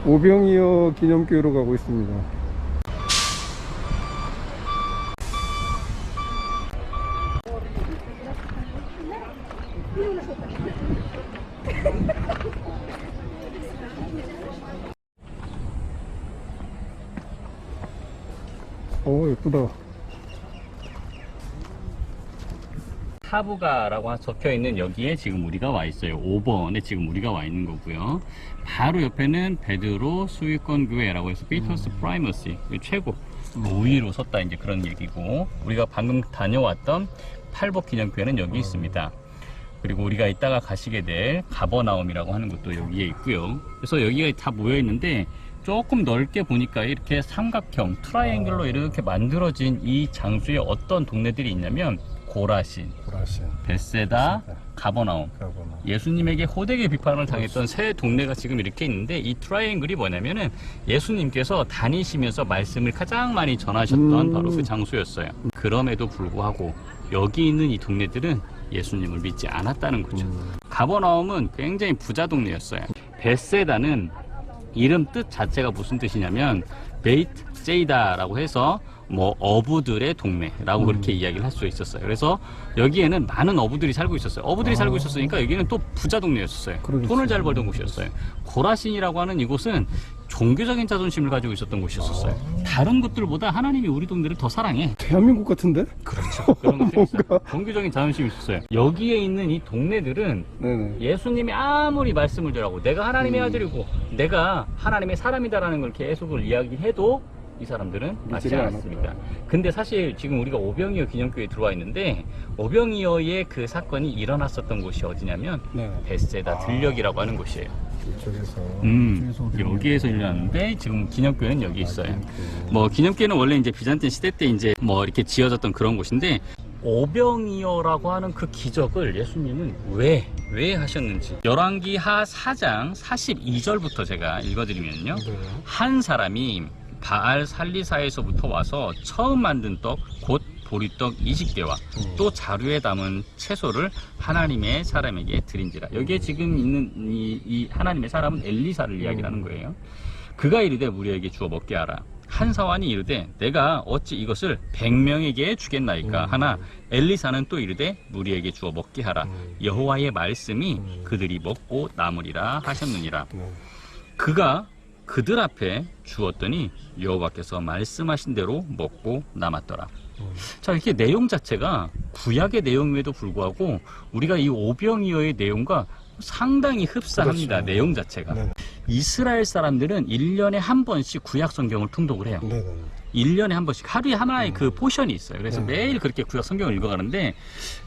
오병이어 기념교회로 가고 있습니다. 오, 예쁘다. 타부가라고 적혀있는 여기에 지금 우리가 와 있어요. 5번에 지금 우리가 와 있는 거고요. 바로 옆에는 베드로 수위권 교회라고 해서 피터스 프라이머시 최고 5위로 섰다 이제 그런 얘기고, 우리가 방금 다녀왔던 팔복 기념교회는 여기 있습니다. 그리고 우리가 이따가 가시게 될 가버나움이라고 하는 것도 여기에 있고요. 그래서 여기가 다 모여 있는데 조금 넓게 보니까 이렇게 삼각형 트라이앵글로 이렇게 만들어진 이 장소에 어떤 동네들이 있냐면 고라신, 벳세다, 가버나움. 예수님에게 호되게 비판을 당했던 세 동네가 지금 이렇게 있는데, 이 트라이앵글이 뭐냐면은 예수님께서 다니시면서 말씀을 가장 많이 전하셨던 바로 그 장소였어요. 그럼에도 불구하고 여기 있는 이 동네들은 예수님을 믿지 않았다는 거죠. 가버나움은 굉장히 부자 동네였어요. 벳세다는 이름 뜻 자체가 무슨 뜻이냐면 베이트 제이다라고 해서 뭐 어부들의 동네라고 그렇게 이야기를 할 수 있었어요. 그래서 여기에는 많은 어부들이 살고 있었어요. 어부들이 살고 있었으니까 여기는 또 부자 동네였었어요. 그러겠지. 돈을 잘 벌던 곳이었어요. 고라신이라고 하는 이곳은 종교적인 자존심을 가지고 있었던 곳이었어요. 다른 곳들보다 하나님이 우리 동네를 더 사랑해. 대한민국 같은데? 그렇죠. 그런 것들이 있어요. 종교적인 자존심이 있었어요. 여기에 있는 이 동네들은 네네. 예수님이 아무리 말씀을 드라고 내가 하나님의 아들이고 내가 하나님의 사람이다라는 걸 계속을 이야기해도 이 사람들은 맞지 않았습니다. 근데 사실 지금 우리가 오병이어 기념교회에 들어와 있는데, 오병이어의 그 사건이 일어났었던 곳이 어디냐면 벳세다 들녘이라고 하는 곳이에요. 이쪽에서 여기에서 일어났는데 지금 기념교회는 여기 있어요. 뭐 기념교회는 원래 이제 비잔틴 시대 때 이제 뭐 이렇게 지어졌던 그런 곳인데, 오병이어라고 하는 그 기적을 예수님은 왜 하셨는지 열왕기하 4장 42절부터 제가 읽어드리면요. 한 사람이 바알 살리사에서부터 와서 처음 만든 떡 곧 보리떡 20개와 또 자루에 담은 채소를 하나님의 사람에게 드린지라. 여기에 지금 있는 이 하나님의 사람은 엘리사를 이야기하는 거예요. 그가 이르되 무리에게 주어 먹게 하라. 한 사환이 이르되 내가 어찌 이것을 100명에게 주겠나이까 하나, 엘리사는 또 이르되 무리에게 주어 먹게 하라. 여호와의 말씀이 그들이 먹고 남으리라 하셨느니라. 그가 그들 앞에 주었더니 여호와께서 말씀하신 대로 먹고 남았더라. 자, 이렇게 내용 자체가 구약의 내용임에도 불구하고 우리가 이 오병이어의 내용과 상당히 흡사합니다. 그렇죠. 내용 자체가. 네네. 이스라엘 사람들은 1년에 한 번씩 구약 성경을 통독을 해요. 네네. 1년에 한 번씩 하루에 하나의 그 포션이 있어요. 그래서 매일 그렇게 구약 성경을 읽어가는데,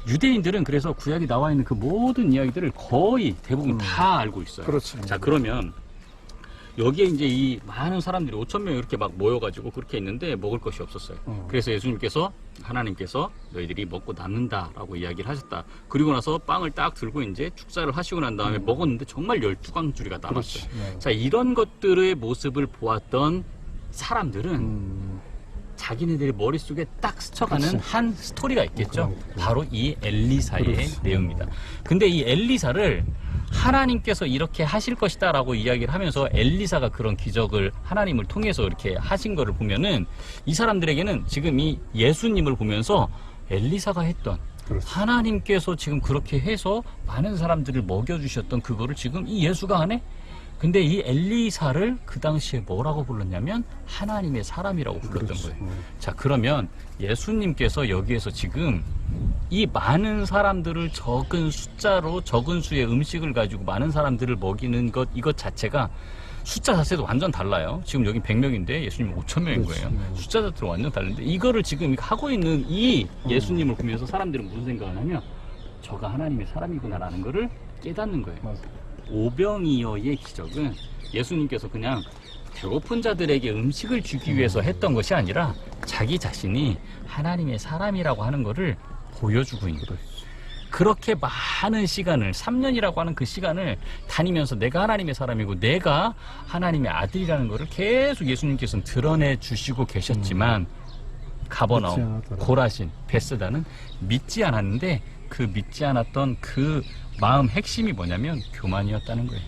유대인들은 그래서 구약이 나와 있는 그 모든 이야기들을 거의 대부분 다 알고 있어요. 그렇죠. 자, 그러면 여기에 이제 이 많은 사람들이 5,000명이 이렇게 막 모여가지고 그렇게 있는데 먹을 것이 없었어요. 그래서 예수님께서, 하나님께서 너희들이 먹고 남는다라고 이야기를 하셨다. 그리고 나서 빵을 딱 들고 이제 축사를 하시고 난 다음에 먹었는데 정말 12광주리가 남았어요. 자, 이런 것들의 모습을 보았던 사람들은 자기네들의 머릿속에 딱 스쳐가는 한 스토리가 있겠죠. 바로 이 엘리사의 내용입니다. 근데 이 엘리사를 하나님께서 이렇게 하실 것이다 라고 이야기를 하면서 엘리사가 그런 기적을 하나님을 통해서 이렇게 하신 거를 보면은, 이 사람들에게는 지금 이 예수님을 보면서 엘리사가 했던, 하나님께서 지금 그렇게 해서 많은 사람들을 먹여주셨던 그거를 지금 이 예수가 하네? 근데 이 엘리사를 그 당시에 뭐라고 불렀냐면 하나님의 사람이라고 불렀던 거예요. 자, 그러면 예수님께서 여기에서 지금 이 많은 사람들을 적은 숫자로, 적은 수의 음식을 가지고 많은 사람들을 먹이는 것, 이것 자체가 숫자 자체도 완전 달라요. 지금 여기 100명인데 예수님은 5,000명인 거예요. 숫자 자체도 완전 다른데, 이거를 지금 하고 있는 이 예수님을 보면서 사람들은 무슨 생각을 하면 저가 하나님의 사람이구나라는 거를 깨닫는 거예요. 오병이어의 기적은 예수님께서 그냥 배고픈 자들에게 음식을 주기 위해서 했던 것이 아니라 자기 자신이 하나님의 사람이라고 하는 것을 보여주고 있는 거예요. 그렇게 많은 시간을, 3년이라고 하는 그 시간을 다니면서 내가 하나님의 사람이고 내가 하나님의 아들이라는 것을 계속 예수님께서는 드러내 주시고 계셨지만, 가버나움, 고라신, 벳세다는 믿지 않았는데, 그 믿지 않았던 그 마음 핵심이 뭐냐면 교만이었다는 거예요.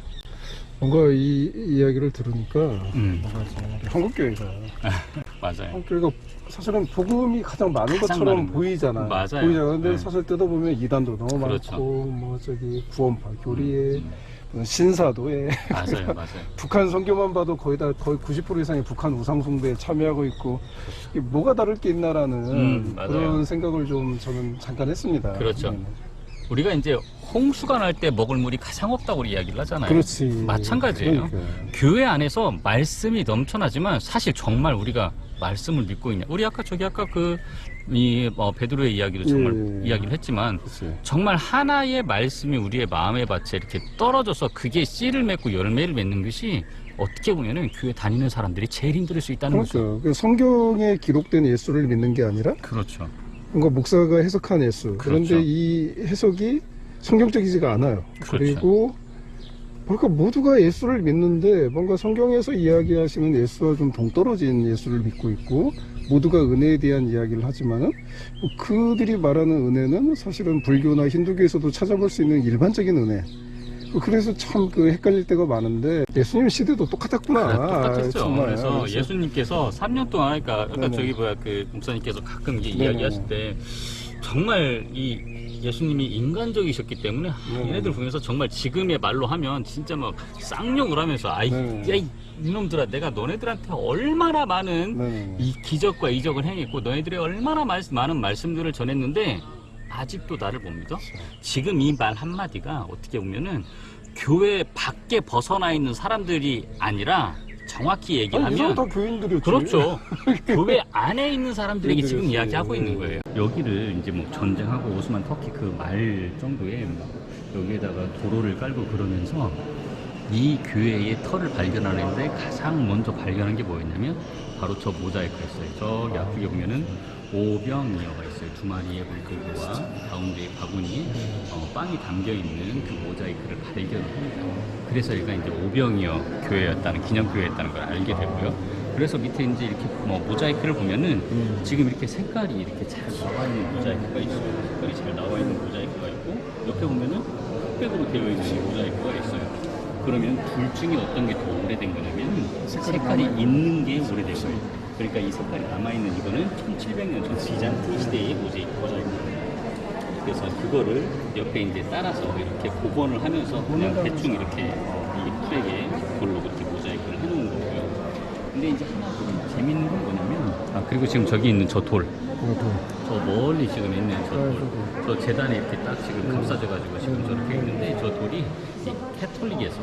뭔가 이 이야기를 들으니까 뭔가 한국교회가 맞아요. 한국교회가 사실은 복음이 가장 많은 가장 것처럼 많은 거. 보이잖아요. 맞아요. 보이잖아요. 근데 네. 사실 뜯어보면 이단도 너무 그렇죠. 많고 뭐 저기 구원파 교리에 신사도에 맞아요, 맞아요. 북한 선교만 봐도 거의 90% 이상이 북한 우상 숭배에 참여하고 있고 이게 뭐가 다를 게 있나라는 맞아요. 그런 생각을 좀 저는 잠깐 했습니다. 그렇죠. 네. 우리가 이제 홍수가 날 때 먹을 물이 가장 없다고 이야기를 하잖아요. 그렇지. 마찬가지예요. 그러니까요. 교회 안에서 말씀이 넘쳐나지만 사실 정말 우리가 말씀을 믿고 있냐. 우리 아까 베드로의 이야기도 정말 예. 이야기를 했지만 그렇지. 정말 하나의 말씀이 우리의 마음의 밭에 이렇게 떨어져서 그게 씨를 맺고 열매를 맺는 것이 어떻게 보면은 교회 다니는 사람들이 제일 힘들 수 있다는 거죠. 그렇죠. 그 성경에 기록된 예수를 믿는 게 아니라 그렇죠. 뭔가 목사가 해석한 예수. 그런데 그렇죠. 이 해석이 성경적이지가 않아요. 그렇죠. 그리고 뭔가 모두가 예수를 믿는데 뭔가 성경에서 이야기하시는 예수와 좀 동떨어진 예수를 믿고 있고 모두가 은혜에 대한 이야기를 하지만은 뭐 그들이 말하는 은혜는 사실은 불교나 힌두교에서도 찾아볼 수 있는 일반적인 은혜. 그래서 참 그 헷갈릴 때가 많은데 예수님 시대도 똑같았구나. 똑같았죠. 정말. 그래서 예수님께서 3년 동안, 그러니까 아까 네네. 그 목사님께서 가끔 이제 네네. 이야기하실 때 정말 이 예수님이 인간적이셨기 때문에 네네. 얘네들 보면서 정말 지금의 말로 하면 진짜 막 쌍욕을 하면서 네네. 야, 이놈들아, 내가 너네들한테 얼마나 많은 네네. 이 기적과 이적을 행했고 너희들이 얼마나 많은 말씀들을 전했는데 아직도 나를 못 믿어? 지금 이 말 한마디가 어떻게 보면은 교회 밖에 벗어나 있는 사람들이 아니라 정확히 아니, 이 사람 얘기하면 다 교인들이었지. 그렇죠. 교회 안에 있는 사람들에게 지금 교인들이었지. 이야기하고 있는 네. 거예요. 여기를 이제 뭐 전쟁하고 오스만 터키 그 말 정도에 막 여기에다가 도로를 깔고 그러면서 이 교회의 터를 발견하는데 가장 먼저 발견한 게 뭐였냐면 바로 저 모자이크였어요. 저기 앞쪽에 보면은 오병이어가 있어요. 두 마리의 물고기와 가운데에 바구니에 빵이 담겨있는 그 모자이크를 발견을 합니다. 그래서 여기가 이제 오병이어 교회였다는, 기념교회였다는 걸 알게 되고요. 그래서 밑에 이제 이렇게 뭐 모자이크를 보면은 지금 이렇게 색깔이 이렇게 잘 나와 있는 모자이크가 있어요. 색깔이 잘 나와 있는 모자이크가 있고 옆에 보면은 흑백으로 되어 있는 모자이크가 있어요. 그러면 둘 중에 어떤 게 더 오래된 거냐면 색깔이 있는 게 오래된 거예요. 그러니까 이 색깔이 남아있는 이거는 1700년 전 비잔틴 시대의 모자이크예요. 그래서 그거를 옆에 이제 따라서 이렇게 복원을 하면서 그냥 대충 이렇게 이 풀에게 돌로 그렇게 모자이크를 해놓은 거고요. 근데 이제 하나 좀 재밌는 건 뭐냐면 그리고 지금 저기 있는 저 돌. 저 멀리 지금 있는 저 돌. 저 재단에 이렇게 딱 지금 감싸져가지고 지금 저렇게 있는데 저 돌이 이 캐톨릭에서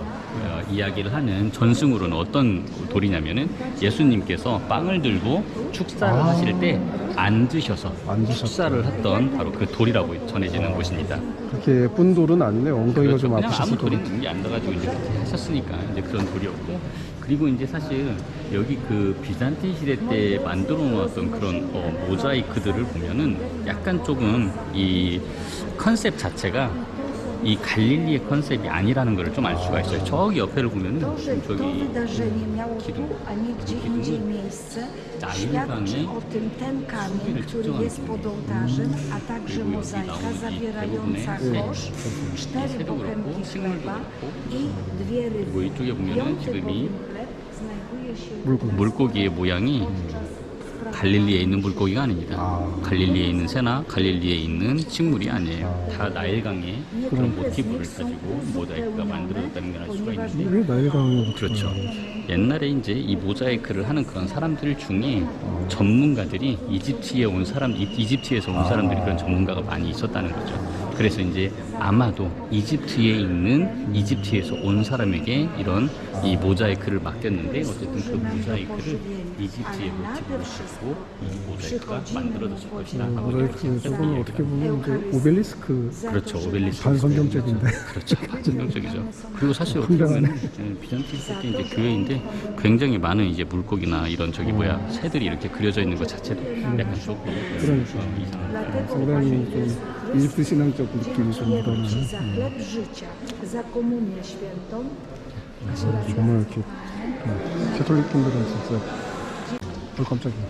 이야기를 하는 전승으로는 어떤 돌이냐면은 예수님께서 빵을 들고 축사를 하실 때 앉으셔서 축사를 했던 바로 그 돌이라고 전해지는 곳입니다. 그렇게 예쁜 돌은 아니네. 엉덩이가 그렇죠. 좀 그냥 아프셨을 아무 돌이 거예요. 등에 앉아가지고 이제 그렇게 하셨으니까 이제 그런 돌이었고, 그리고 이제 사실 여기 그 비잔틴 시대 때 만들어 놓았던 그런 모자이크들을 보면은 약간 조금 이 컨셉 자체가 이 갈릴리의 컨셉이 아니라는 걸 좀 알 수가 있어요. 저기 옆에를 보면은 To, że to 저기 wydarzenie miało tu, 기둥. a nie gdzie 기둥은 indziej miejsce, 나일강의 świadczy o tym ten kamień, 수위를 który 측정하는 jest pod ołtarzem, a także 그리고 여기 mozaika 나오는 이 zawierająca 대부분의 kosz, 4 새도 그렇고 bochenki 식물도 chleba 그렇고 i 2 ryby. 그리고 이쪽에 보면은 5. 지금 이 bowiem chleb znajduje się 물고기의 모양이 갈릴리에 있는 물고기가 아닙니다. 갈릴리에 있는 새나 갈릴리에 있는 식물이 아니에요. 다 나일강의 그런 모티브를 가지고 모자이크가 만들어졌다는 걸 알 수가 있는데, 왜 나일강을 그렇죠. 옛날에 이제 이 모자이크를 하는 그런 사람들 중에 전문가들이 이집트에서 온 사람들이 그런 전문가가 많이 있었다는 거죠. 그래서 이제 아마도 이집트에서 온 사람에게 이런 이 모자이크를 맡겼는데, 어쨌든 그 모자이크를 이집트의 모티브로 갖고 이 모자이크가 만들어졌을 것이다. 모자이크 저거는 어떻게 보면 이제 오벨리스크 그렇죠. 오벨리스크. 반성경적인데. 그렇죠. 반성경적이죠. 그리고 사실 어떻게 보면 비잔틴 시대 때 이제 교회인데 굉장히 많은 이제 물고기나 이런 새들이 이렇게 그려져 있는 것 자체도 약간 조금 이상한. 상당히 좀 이집트 신앙적 느낌이 좀 Dziękujemy Ci 묻어나는. za chleb życia, za komunię świętą. 정말 이렇게 캐톨릭 분들은 진짜 깜짝이야.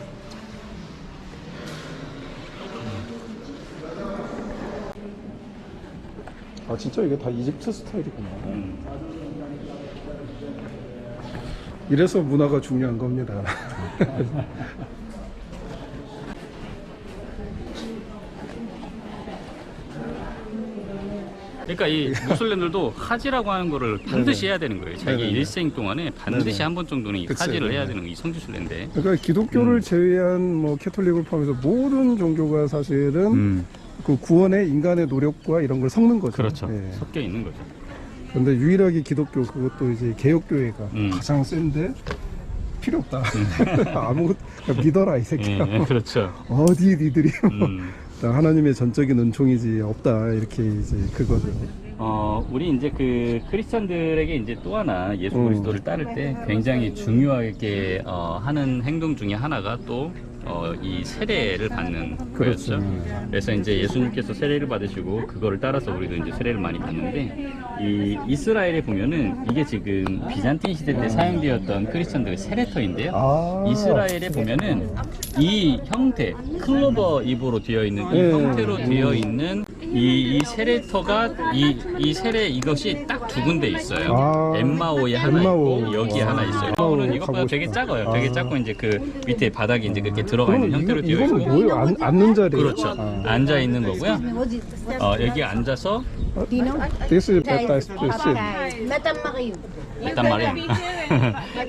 아 진짜 이게 다 이집트 스타일이구나. 이래서 문화가 중요한 겁니다. 그러니까 이 무슬림들도 하지라고 하는 거를 반드시 해야 되는 거예요. 자기 네네. 일생 동안에 반드시 네네. 한 번 정도는 이 그치, 하지를 해야 네네. 되는 게 이 성지순례인데. 그러니까 기독교를 제외한 뭐 캐톨릭을 포함해서 모든 종교가 사실은 그 구원의 인간의 노력과 이런 걸 섞는 거죠. 그렇죠. 예. 섞여 있는 거죠. 근데 유일하게 기독교 그것도 이제 개혁교회가 가장 센데 필요 없다. 아무것도 그냥 믿어라 이 새끼야. 예, 그렇죠. 어디 니들이 음. 하나님의 전적인 은총이지 없다 이렇게 이제 그거죠. 우리 이제 그 크리스천들에게 이제 또 하나 예수 그리스도를 따를 때 굉장히 중요하게 하는 행동 중에 하나가 또 이 세례를 받는 그렇죠. 거였죠. 그래서 이제 예수님께서 세례를 받으시고 그거를 따라서 우리도 이제 세례를 많이 받는데 이 이스라엘에 보면은 이게 지금 비잔틴 시대 때 사용되었던 크리스천들의 세례터인데요. 아. 이스라엘에 보면은 이 형태 클로버 잎으로 되어 있는 이 네. 형태로 되어 있는 이 세례터가 이 세례 이것이 딱 두 군데 있어요. 아. 엠마오에 하나 엠마오. 있고 여기에 아. 하나 있어요. 엠마오 엠마오는 이것보다 가고 되게 싶다. 작아요. 되게 아. 작고 이제 그 밑에 바닥이 이제 그렇게 들어가 그럼 있는 형태로 되어 이거는 있고. 뭐예요? 앉는 자리예요? 그렇죠. 아. 앉아 있는 거고요. 여기 앉아서 This is baptized Christian. 일단 말이야.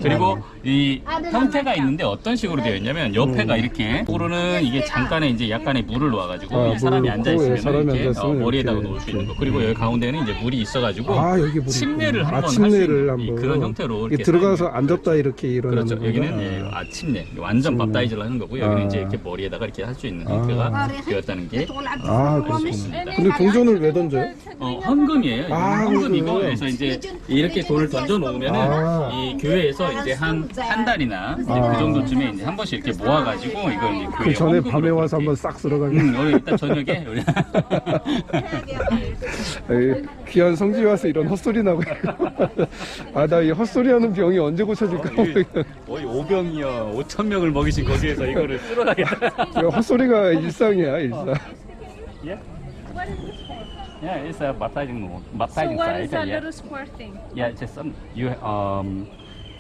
그리고 이 형태가 있는데 어떤 식으로 되어 있냐면 옆에가 이렇게 으로는 이게 잠깐의 이제 약간의 물을 놓아가지고 아, 이 사람이 물을 앉아 넣고, 있으면 예, 사람이 이렇게 앉아있으면 머리에다가 이렇게, 놓을 수 있는 거. 이렇게. 그리고 여기 가운데는 이제 물이 있어가지고 아 여기 물이 침례를 있구나. 한번 할 수 침례를 있는 한번 그런 형태로 이게 이렇게 들어가서 사용해요. 앉았다 이렇게 일어나는 그렇죠. 여기는 예, 아침내 완전 밥다이즈를 하는 거고 여기는 아. 이제 이렇게 머리에다가 이렇게 할 수 있는 아. 형태가 되었다는 게 아 그렇구나. 근데 동전을 왜 던져요? 헌금이에요. 아, 헌금이고 헌금. 그래서 이제 이렇게 돈을 던져 놓으면은 아. 이 교회에서 이제 한 달이나 이제 아. 그 정도쯤에 이제 한 번씩 이렇게 모아가지고 이걸 이제 교회 그 전에 헌금으로 밤에 와서 그렇게. 한번 싹 쓸어가게. 오늘 일단 저녁에 우리 에이, 귀한 성지 와서 이런 헛소리 나고. 아 나 이 헛소리하는 병이 언제 고쳐질까? 거의 5병이요 5,000명을 먹이신 거기에서 이거를 쓸어가겠다. 이거 헛소리가 일상이야 일상. Yeah. Yeah, it's a baptizing So baptizing what is site. that Yeah. little square thing? Yeah, just some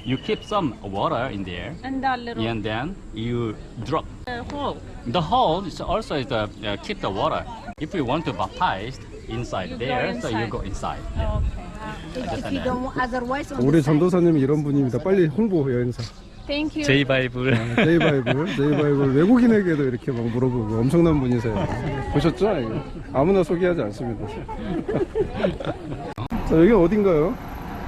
you keep some water in there, And that little and then you drop. hole. The hole is also the keep the water. If you want to baptize inside You go there, so you inside. go inside. Oh, okay. Just like that. 우리 전도사님이 이런 분입니다. 빨리 홍보 여행사. Thank you. J 바이블. 제이바이블 외국인에게도 이렇게 막 물어보고 엄청난 분이세요. 보셨죠? 이거? 아무나 소개하지 않습니다. 자 여기 어딘가요?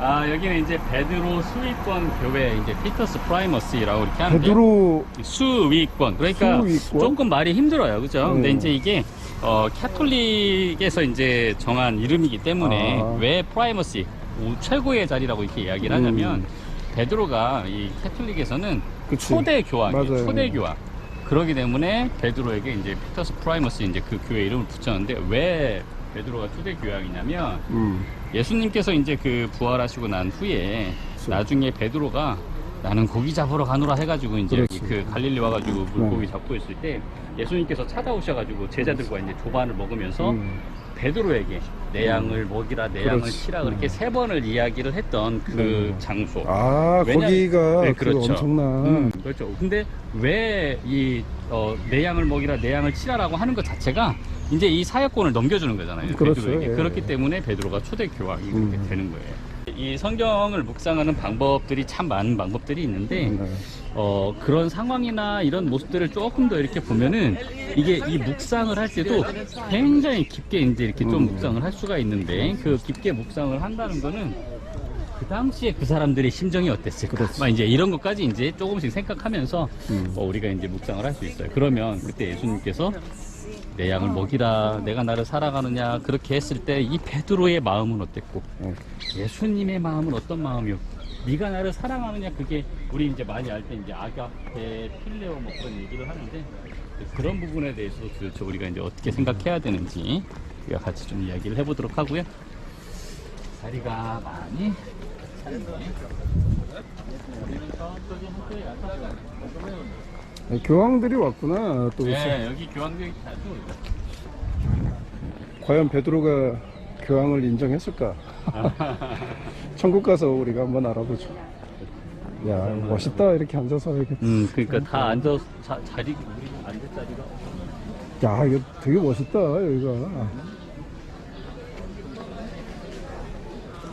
여기는 이제 베드로 수위권 교회 이제 피터스 프라이머시라고 이렇게 하는데 베드로 수위권 그러니까 수위권? 조금 말이 힘들어요, 그죠? 근데 음. 이제 이게 캐톨릭에서 이제 정한 이름이기 때문에 아. 왜 프라이머시 최고의 자리라고 이렇게 이야기를 하냐면 베드로가 이 캐톨릭에서는 그치. 초대 교황이에요. 맞아요. 초대 교황. 그러기 때문에 베드로에게 이제 피터스 프라이머시 이제 그 교회 이름을 붙였는데 왜 베드로가 초대 교황이냐면 예수님께서 이제 그 부활하시고 난 후에 나중에 베드로가 나는 고기 잡으러 가노라 해가지고 이제 그렇지. 여기 그 갈릴리 와가지고 물고기 잡고 있을 때 예수님께서 찾아오셔가지고 제자들과 이제 조반을 먹으면서 베드로에게 내 양을 먹이라 내 양을 그렇지. 치라 그렇게 3번을 이야기를 했던 그 장소. 아 거기가 네, 그 그렇죠. 엄청난 그렇죠. 근데 왜 이 내 양을 먹이라 내 양을 치라라고 하는 것 자체가 이제 이 사역권을 넘겨주는 거잖아요. 그렇죠. 베드로에게. 예. 그렇기 때문에 베드로가 초대 교황이 그렇게 되는 거예요. 이 성경을 묵상하는 방법들이 참 많은 방법들이 있는데 그런 상황이나 이런 모습들을 조금 더 이렇게 보면은 이게 이 묵상을 할 때도 굉장히 깊게 이제 이렇게 좀 묵상을 할 수가 있는데 그 깊게 묵상을 한다는 거는 그 당시에 그 사람들의 심정이 어땠을까? 막 이제 이런 것까지 이제 조금씩 생각하면서 우리가 이제 묵상을 할 수 있어요. 그러면 그때 예수님께서 내 양을 먹이라 내가 나를 사랑하느냐 그렇게 했을 때 이 베드로의 마음은 어땠고 예수님의 마음은 어떤 마음이었고 네가 나를 사랑하느냐 그게 우리 이제 많이 알 때 이제 아가페 필레오 뭐 그런 얘기를 하는데 그런 부분에 대해서도 도대체 우리가 이제 어떻게 생각해야 되는지 우리가 같이 좀 이야기를 해보도록 하고요. 자리가 많이 교황들이 왔구나 또 네, 여기 교황들이 자주 과연 베드로가 교황을 인정했을까? 천국 가서 우리가 한번 알아보죠. 야, 멋있다. 이렇게 앉아서 이렇게. 그러니까 다 앉아 자리 우리 앉을 자리가. 야, 이거 되게 멋있다. 여기가.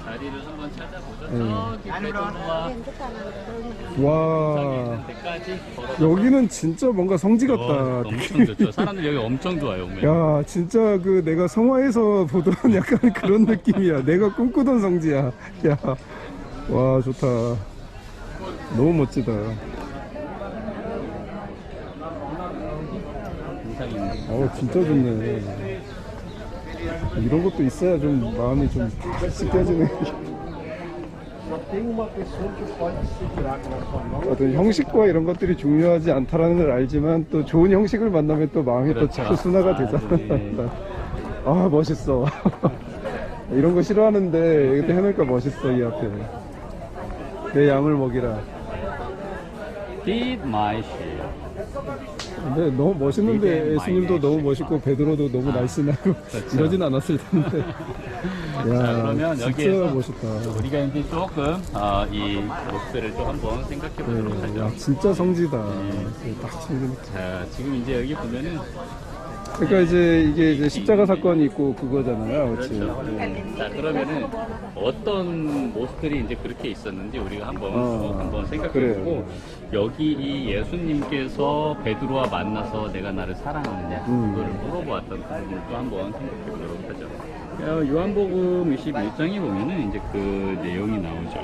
자리를 한번 찾아보자. 음. 저기 베드로와 와. 데까지 걸어. 여기는 진짜 뭔가 성지 같다. 엄청 좋죠. 사람들 여기 엄청 좋아요. 오면. 야, 진짜 그 내가 성화에서 보던 약간 그런 느낌이야. 내가 꿈꾸던 성지야. 야, 와, 좋다. 너무 멋지다. 인상이 있는. 진짜 좋네. 이런 것도 있어야 좀 마음이 좀 씻겨지네. 어떤 형식과 이런 것들이 중요하지 않다라는 걸 알지만 또 좋은 형식을 만나면 또 마음이 또 그렇죠. 자꾸 순화가 되잖아. 네. 아, 멋있어. 이런 거 싫어하는데 이것도 해놓으니까 멋있어. 이 앞에 내 양을 먹이라. Feed my sheep. 근데 너무 멋있는데 예수님도 너무 멋있고 베드로도 너무 날씬하고 그렇죠. 이러진 않았을 텐데. 야, 자, 그러면 진짜 여기에서 멋있다. 우리가 이제 조금 이 모습을 또 한번 생각해 보도록 야, 하죠. 진짜 성지다. 딱 성지니까. 자, 지금 이제 여기 보면은 그러니까 이게 이제 십자가 사건이 있고 그거잖아요, 그렇지? 그렇죠. 자, 그러면은 어떤 모습들이 이제 그렇게 있었는지 우리가 한번 쭉 한번 생각해 보고 그래요. 여기 이 예수님께서 베드로와 만나서 내가 나를 사랑하느냐 그거를 물어보았던 부분을 또 한번 생각해 보도록 하죠. 요한복음 21장에 보면은 이제 그 내용이 나오죠.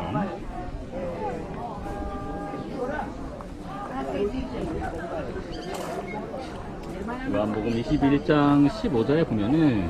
요한복음 21장 15절에 보면은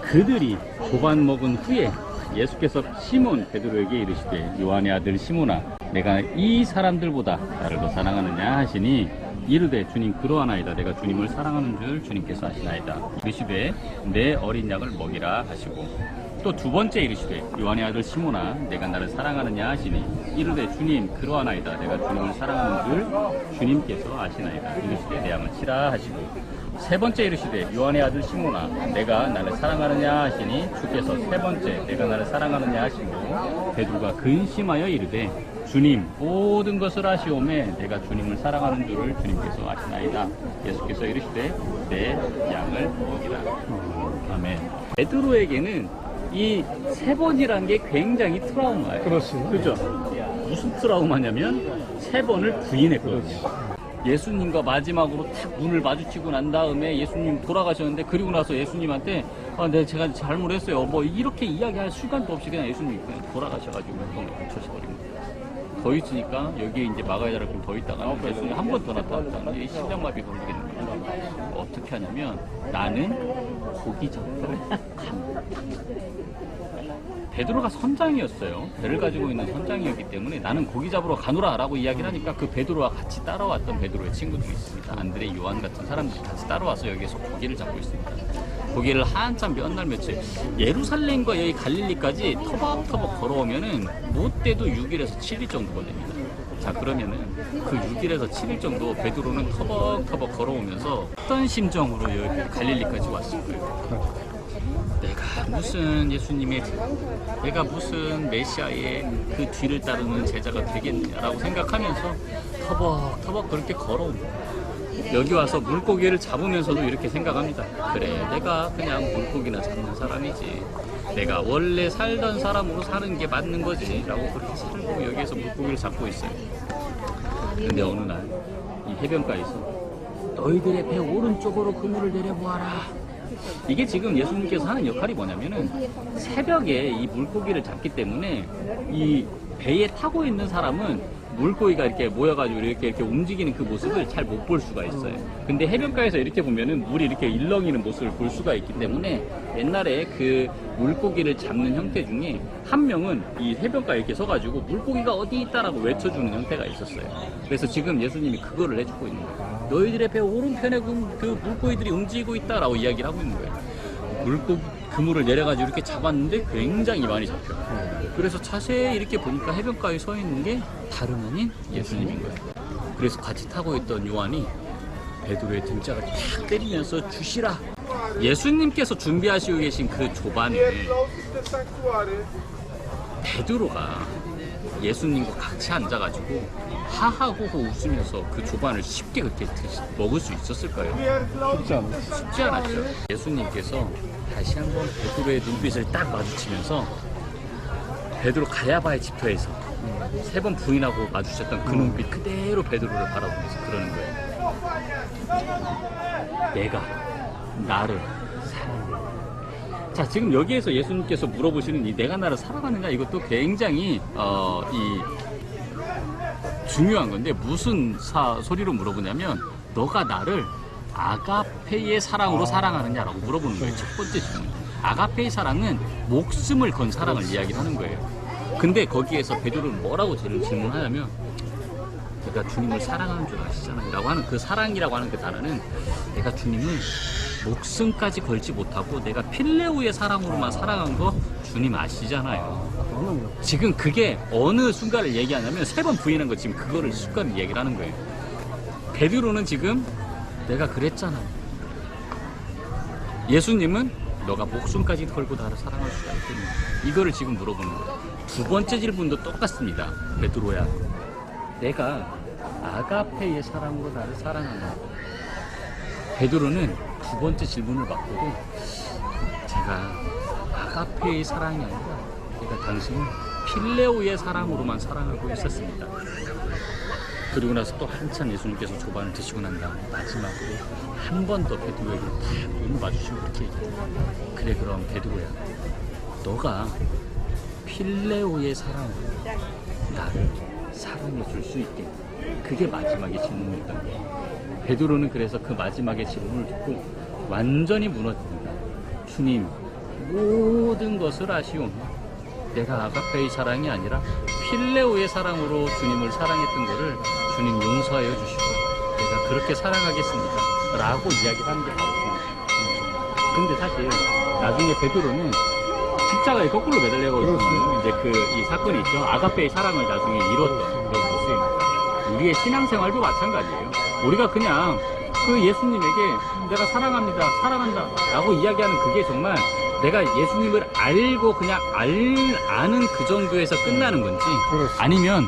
그들이 조반 먹은 후에 예수께서 시몬 베드로에게 이르시되 요한의 아들 시몬아 내가 이 사람들보다 나를 더 사랑하느냐 하시니 이르되 주님 그러하나이다 내가 주님을 사랑하는 줄 주님께서 아시나이다. 이르시되 내 어린 양을 먹이라 하시고 또 두 번째 이르시되 요한의 아들 시몬아 내가 나를 사랑하느냐 하시니 이르되 주님 그러하나이다 내가 주님을 사랑하는 줄 주님께서 아시나이다. 이르시되 내 양을 치라 하시고 세 번째 이르시되 요한의 아들 시몬아 내가 나를 사랑하느냐 하시니 주께서 세 번째 내가 나를 사랑하느냐 하시고 베드로가 근심하여 이르되 주님 모든 것을 아시오매 내가 주님을 사랑하는 줄을 주님께서 아시나이다. 예수께서 이르시되 내 양을 먹이라. 아멘. 베드로에게는 이 세 번이라는 게 굉장히 트라우마예요. 그렇지. 그죠? 무슨 트라우마냐면 세 번을 부인했거든요. 예수님과 마지막으로 탁 눈을 마주치고 난 다음에 예수님 돌아가셨는데 그리고 나서 예수님한테 제가 잘못했어요. 뭐 이렇게 이야기할 시간도 없이 그냥 예수님이 그냥 돌아가셔가지고 또 멈춰버린 거예요. 더 있으니까 여기에 이제 막아야 될 건 더 있다가 예수님 한 번 더 나타났다. 이 심장마비 걸리겠는 거예요. 어떻게 하냐면 나는 고기 잡으러 간다. 베드로가 선장이었어요. 배를 가지고 있는 선장이었기 때문에 나는 고기 잡으러 가노라 라고 이야기를 하니까 그 베드로와 같이 따라왔던 베드로의 친구들이 있습니다. 안드레, 요한 같은 사람들이 같이 따라와서 여기에서 고기를 잡고 있습니다. 고기를 한참 몇 날 며칠 예루살렘과 여기 갈릴리까지 터벅터벅 걸어오면은 못돼도 6일에서 7일 정도 걸립니다. 자, 그러면은 그 6일에서 7일 정도 베드로는 터벅터벅 걸어오면서 어떤 심정으로 여기 갈릴리까지 왔을 거예요. 내가 무슨 예수님의 내가 무슨 메시아의 그 뒤를 따르는 제자가 되겠느냐라고 생각하면서 터벅터벅 그렇게 걸어옵니다. 여기 와서 물고기를 잡으면서도 이렇게 생각합니다. 그래, 내가 그냥 물고기나 잡는 사람이지. 내가 원래 살던 사람으로 사는 게 맞는 거지. 라고 그렇게 살고 여기에서 물고기를 잡고 있어요. 근데 어느 날 이 해변가에서 너희들의 배 오른쪽으로 그물을 내려보아라. 이게 지금 예수님께서 하는 역할이 뭐냐면은 새벽에 이 물고기를 잡기 때문에 이 배에 타고 있는 사람은 물고기가 이렇게 모여가지고 이렇게 움직이는 그 모습을 잘 못 볼 수가 있어요. 근데 해변가에서 이렇게 보면은 물이 이렇게 일렁이는 모습을 볼 수가 있기 때문에 옛날에 그 물고기를 잡는 형태 중에 한 명은 이 해변가에 이렇게 서가지고 물고기가 어디 있다라고 외쳐주는 형태가 있었어요. 그래서 지금 예수님이 그거를 해주고 있는 거예요. 너희들의 배 오른편에 그 물고기들이 움직이고 있다라고 이야기를 하고 있는 거예요. 물고기 그물을 내려가지고 이렇게 잡았는데 굉장히 많이 잡혀요. 그래서 자세히 이렇게 보니까 해변가에 서 있는 게 다름 아닌 예수님인 거예요. 그래서 같이 타고 있던 요한이 베드로의 등짝을 탁 때리면서 주시라. 예수님께서 준비하시고 계신 그 조반을 베드로가 예수님과 같이 앉아가지고 하하호호 웃으면서 그 조반을 쉽게 그렇게 먹을 수 있었을까요? 쉽지 않았어. 쉽지 않았죠. 예수님께서 다시 한번 베드로의 눈빛을 딱 마주치면서 베드로 가야바의 집터에서 3번 부인하고 마주쳤던 그 눈빛 그대로 베드로를 바라보면서 그러는 거예요. 내가 나를 사랑해. 자, 지금 여기에서 예수님께서 물어보시는 이 내가 나를 사랑하느냐 이것도 굉장히 중요한 건데 무슨 소리로 물어보냐면 너가 나를 아가페의 사랑으로 사랑하느냐라고 물어보는 거예요. 첫 번째 질문. 아가페의 사랑은 목숨을 건 사랑을 이야기하는 거예요. 근데 거기에서 베드로는 뭐라고 질문하냐면 내가 주님을 사랑하는 줄 아시잖아요 라고 하는 그 사랑이라고 하는 그 단어는 내가 주님을 목숨까지 걸지 못하고 내가 필레오의 사랑으로만 사랑한 거 주님 아시잖아요. 지금 그게 어느 순간을 얘기하냐면 3번 부인한 거 지금 그거를 순간을 얘기를 하는 거예요. 베드로는 지금 내가 그랬잖아. 예수님은 너가 목숨까지 걸고 나를 사랑할 줄 알겠니? 이거를 지금 물어보는 거예요. 두 번째 질문도 똑같습니다. 베드로야, 내가 아가페의 사랑으로 나를 사랑하나? 베드로는 두 번째 질문을 받고도 제가 아가페의 사랑이 아니라 내가 당신을 필레오의 사랑으로만 사랑하고 있었습니다. 그리고 나서 또 한참 예수님께서 조반을 드시고 난 다음 마지막으로 한 번 더 베드로에게 탁 눈을 마주치고 그렇게 얘기해요. 그래 그럼 베드로야, 너가 필레오의 사랑으로 나를 사랑해 줄 수 있겠니? 그게 마지막에 질문이었던 거예요. 베드로는 그래서 그 마지막에 질문을 듣고 완전히 무너집니다. 주님, 모든 것을 아시오니 내가 아가페의 사랑이 아니라 필레오의 사랑으로 주님을 사랑했던 거를 주님 용서하여 주시고 내가 그렇게 사랑하겠습니다 라고 이야기를 하는 게 바로 근데 사실 나중에 베드로는 십자가에 거꾸로 매달려가지고 이제 이 사건이 있죠. 아가페의 사랑을 나중에 이뤘던 그런 모습입니다. 우리의 신앙생활도 마찬가지예요. 우리가 그냥 그 예수님에게 내가 사랑합니다, 사랑한다 라고 이야기하는 그게 정말 내가 예수님을 알고 그냥 아는 그 정도에서 끝나는 건지 그렇습니다. 아니면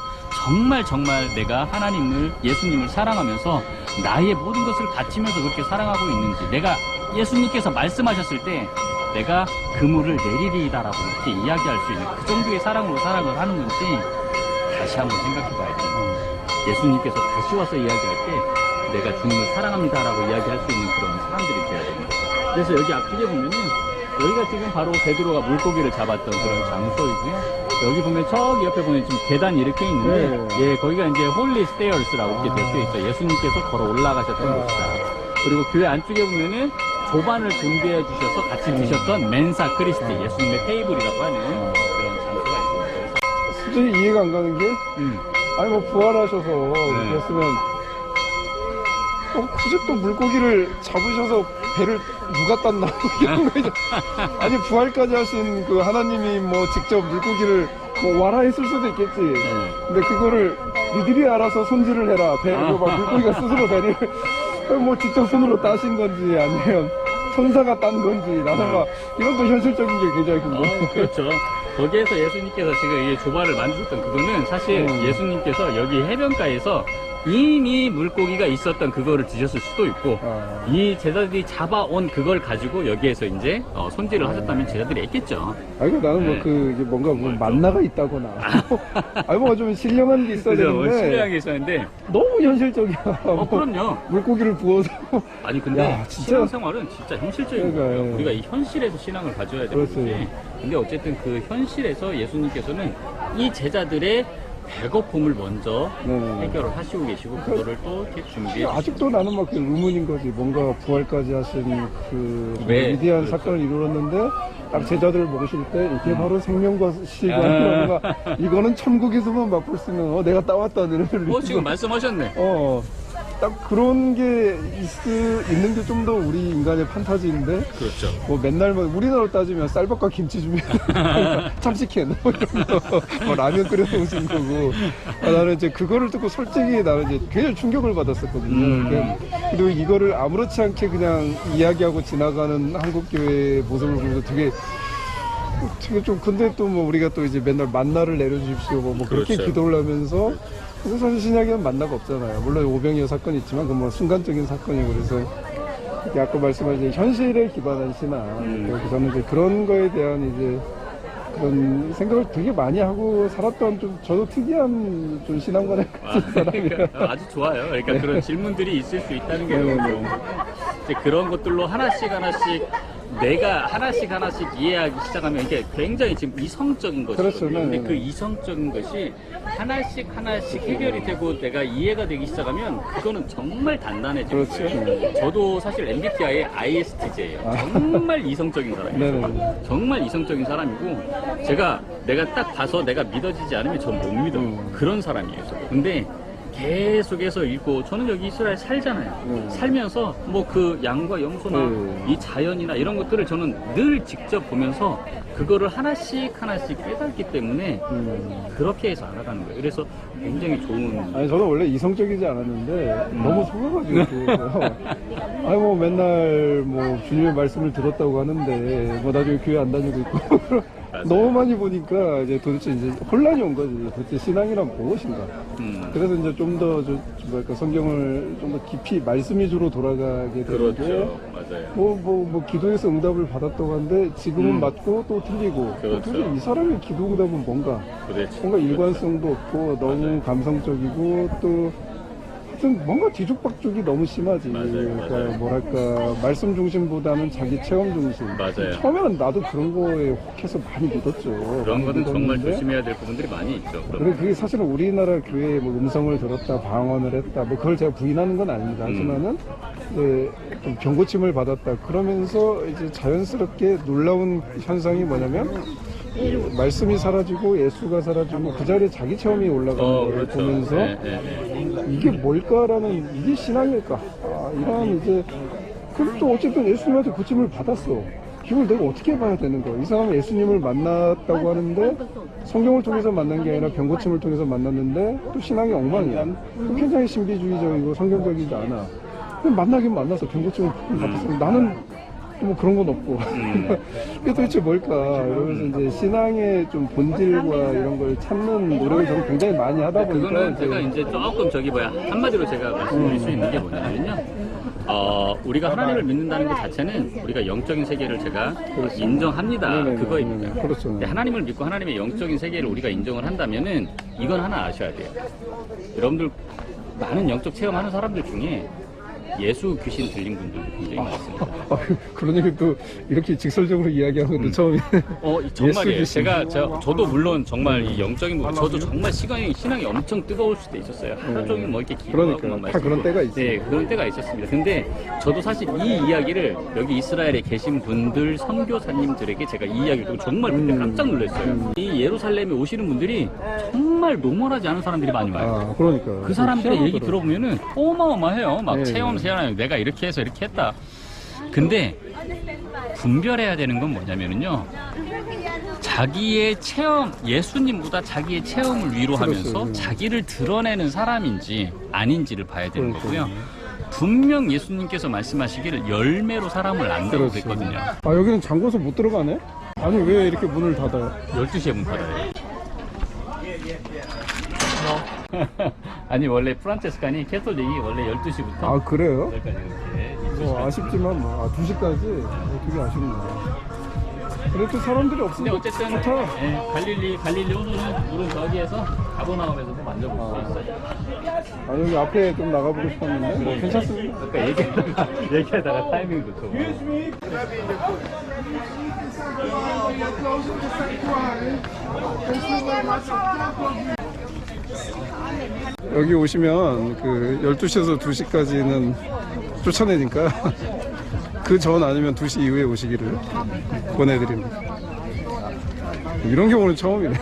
정말 내가 하나님을 예수님을 사랑하면서 나의 모든 것을 바치면서 그렇게 사랑하고 있는지 내가 예수님께서 말씀하셨을 때 내가 그물을 내리리이다라고 이렇게 이야기할 수 있는 그 정도의 사랑으로 사랑을 하는 건지 다시 한번 생각해 봐야 돼요. 예수님께서 다시 와서 이야기할 때 내가 주님을 사랑합니다라고 이야기할 수 있는 그런 사람들이 돼야 됩니다. 그래서 여기 앞쪽에 보면은 여기가 지금 바로 베드로가 물고기를 잡았던 그런 장소이고요. 여기 보면 저기 옆에 보면 지금 계단이 이렇게 있는데 예, 거기가 이제 홀리 스테어스라고 이렇게 되어 있어요. 예수님께서 걸어 올라가셨던 곳이다. 그리고 교회 안쪽에 보면은 조반을 준비해 주셔서 같이 드셨던 멘사 크리스티 예수님의 테이블이라고 하는 그런 장소가 있습니다. 솔직히 이해가 안 가는 게 아니 뭐 부활하셔서 그랬으면 굳이 또 물고기를 잡으셔서 배를 누가 땄나 이런 거 이제 아니 부활까지 하신 그 하나님이 뭐 직접 물고기를 뭐 와라 했을 수도 있겠지. 근데 그거를 니들이 알아서 손질을 해라. 배를 막 물고기가 스스로 배를 뭐 직접 손으로 따신 건지 아니면 천사가 딴 건지 나는 막 이런 또 현실적인 게 굉장히 궁금해. 그렇죠. 거기에서 예수님께서 지금 이 조바를 만드셨던 그거는 사실 예수님께서 여기 해변가에서 이미 물고기가 있었던 그거를 드셨을 수도 있고 이 제자들이 잡아온 그걸 가지고 여기에서 이제 손질을 하셨다면 제자들이 했겠죠. 아니 나는 뭐 그 이제 뭔가 뭐 만나가 있다거나 아니 뭐 좀 신령한 게 있어야 그죠? 되는데 신뢰한 게 있었는데 너무 현실적이야. 그럼요. 물고기를 구워서 아니 근데 야, 진짜? 신앙생활은 진짜 현실적인 그러니까, 거예요. 예. 우리가 이 현실에서 신앙을 가져야 되는 그렇지. 거지. 근데 어쨌든 그 현실에서 예수님께서는 이 제자들의 배고픔을 먼저 해결을 하시고 계시고 그거를 또 이렇게 준비해 아직도 나는 막 그 의문인 거지. 뭔가 부활까지 하신 그 왜? 위대한 그렇죠. 사건을 이루었는데 딱 제자들을 모실 때 이게 바로 생명과 시간 이거는 천국에서만 맛볼 수 있는 내가 따왔다 이런 지금 말씀하셨네. 딱 그런 게 있는 게 좀 더 우리 인간의 판타지인데 그렇죠. 뭐 맨날 뭐 우리나라로 따지면 쌀밥과 김치 주면 참치캔 뭐 이런 거 뭐 라면 끓여 먹으신 거고 나는 이제 그거를 듣고 솔직히 나는 이제 굉장히 충격을 받았었거든요. 그리고 이거를 아무렇지 않게 그냥 이야기하고 지나가는 한국 교회의 모습을 보면서 되게 지금 좀 근데 또 뭐 우리가 또 이제 맨날 만나를 내려주십시오 뭐 그렇게 그렇죠. 기도를 하면서 근데 사실 신약에는 만나가 없잖아요. 물론 오병이어 사건이 있지만 그 뭐 순간적인 사건이고 그래서 이렇게 아까 말씀하신 현실에 기반한 신앙 그래서 저는 이제 그런 거에 대한 이제 그런 생각을 되게 많이 하고 살았던 좀 저도 특이한 좀 신앙관에 같은 사람이에요. 아주 좋아요. 그러니까 그런 질문들이 있을 수 있다는 게 너무 좋은 거. 이제 그런 것들로 하나씩 내가 하나씩 이해하기 시작하면 이게 굉장히 지금 이성적인 것이거든요. 그렇죠. 네, 근데 네, 그 네. 이성적인 것이 하나씩 해결이 되고 내가 이해가 되기 시작하면 그거는 정말 단단해지는 그렇죠. 거예요. 저도 사실 MBTI의 ISTJ예요. 정말 이성적인 사람이에요. 네네. 정말 이성적인 사람이고 내가 딱 봐서 내가 믿어지지 않으면 전 못 믿어요. 그런 사람이에요. 저도. 근데 계속해서 읽고 저는 여기 이스라엘 살잖아요. 살면서 뭐 그 양과 염소나 이 자연이나 이런 것들을 저는 늘 직접 보면서 그거를 하나씩 깨닫기 때문에 그렇게 해서 알아가는 거예요. 그래서 굉장히 좋은. 아니 저는 원래 이성적이지 않았는데 너무 속아가지고 아니 뭐 맨날 뭐 주님의 말씀을 들었다고 하는데 뭐 나중에 교회 안 다니고 있고 너무 많이 보니까 이제 도대체 이제 혼란이 온 거지. 도대체 신앙이란 무엇인가? 그래서 이제 좀 더 뭐랄까 성경을 좀 더 깊이 말씀 위주로 돌아가게 되는데 그렇죠. 맞아요. 뭐 기도해서 응답을 받았다고 하는데 지금은 맞고 또 틀리고 그렇죠. 도대체 이 사람의 기도 응답은 뭔가 도대체. 뭔가 일관성도 없고 너무 감성적이고 또 하여튼 뭔가 뒤죽박죽이 너무 심하지. 그러니까 맞아요. 뭐랄까 말씀 중심보다는 자기 체험 중심. 맞아요. 처음에는 나도 그런 거에 혹해서 많이 믿었죠. 그런 거는 정말 믿었는데 조심해야 될 부분들이 많이 있죠. 그래 그게 사실은 우리나라 교회에 뭐 음성을 들었다 방언을 했다 뭐 그걸 제가 부인하는 건 아닙니다. 하지만은 이제 좀 병고침을 받았다 그러면서 이제 자연스럽게 놀라운 현상이 뭐냐면 말씀이 사라지고 예수가 사라지고 그 자리에 자기 체험이 올라가는 걸 그렇죠. 보면서 이게 뭘까라는 이게 신앙일까 이런 이제 그럼 또 어쨌든 예수님한테 고침을 받았어. 이걸 내가 어떻게 봐야 되는 거야? 이 사람은 예수님을 만났다고 하는데 성경을 통해서 만난 게 아니라 병고침을 통해서 만났는데 또 신앙이 엉망이야. 또 굉장히 신비주의적이고 성경적이지 않아. 그럼 만나긴 만나서 병고침을 받았어. 나는 뭐 그런 건 없고 이게 도대체 뭘까 이러면서 이제 신앙의 좀 본질과 이런 걸 찾는 노력을 저는 굉장히 많이 하다 보니까 그거는 제가 이제 조금 한마디로 제가 말씀드릴 수 있는 게 뭐냐면요. 우리가 하나님을 믿는다는 것 자체는 우리가 영적인 세계를 제가 인정합니다. 네네네. 그거입니다. 그렇죠. 근데 하나님을 믿고 하나님의 영적인 세계를 우리가 인정을 한다면은 이건 하나 아셔야 돼요. 여러분들 많은 영적 체험하는 사람들 중에 예수 귀신 들린 분들도 굉장히 많습니다. 그런 얘기 또 이렇게 직설적으로 이야기하는 것도 처음이네. 정말이에요. 예수 귀신. 저도 물론 정말 이 영적인 부분, 저도 정말 신앙이 엄청 뜨거울 수도 있었어요. 하루 종일 뭐 이렇게 기도하고 그러니까 다 그런 때가 있어요. 네, 그런 때가 있었습니다. 근데 저도 사실 이 이야기를 여기 이스라엘에 계신 분들, 선교사님들에게 제가 이 이야기를 듣고 정말 그때 깜짝 놀랐어요. 이 예루살렘에 오시는 분들이 정말 노멀하지 않은 사람들이 많이 와요. 그러니까 그 사람들의 얘기 희한하더라고요. 들어보면은 어마어마해요. 막 네. 체험 세하나요. 내가 이렇게 해서 이렇게 했다. 근데 분별해야 되는 건 뭐냐면은요. 자기의 체험, 예수님보다 자기의 체험을 위로하면서 그렇죠. 자기를 드러내는 사람인지 아닌지를 봐야 되는 그렇죠. 거고요. 분명 예수님께서 말씀하시기를 열매로 사람을 안다고 그렇죠. 그랬거든요. 여기는 잠궈서 못 들어가네? 아니 왜 이렇게 문을 닫아요? 12시에 문 닫아요. 아니 원래 프란체스칸이 캐톨릭이 원래 12시부터 그래요? 8시까지 이렇게 아쉽지만 2시까지 되게 아쉽네요. 그래도 사람들이 근데 없으니까 어쨌든 좋다. 예, 갈릴리 호수는 물은 저기에서 가버나움에서도 만져볼 수 있어요. 여기 앞에 좀 나가보고 싶었는데 뭐 괜찮습니다. 아까 얘기하다가 타이밍 좋죠. 여기 오시면 그 12시에서 2시까지는 쫓아내니까 그 전 아니면 2시 이후에 오시기를 권해드립니다. 이런 경우는 처음이네.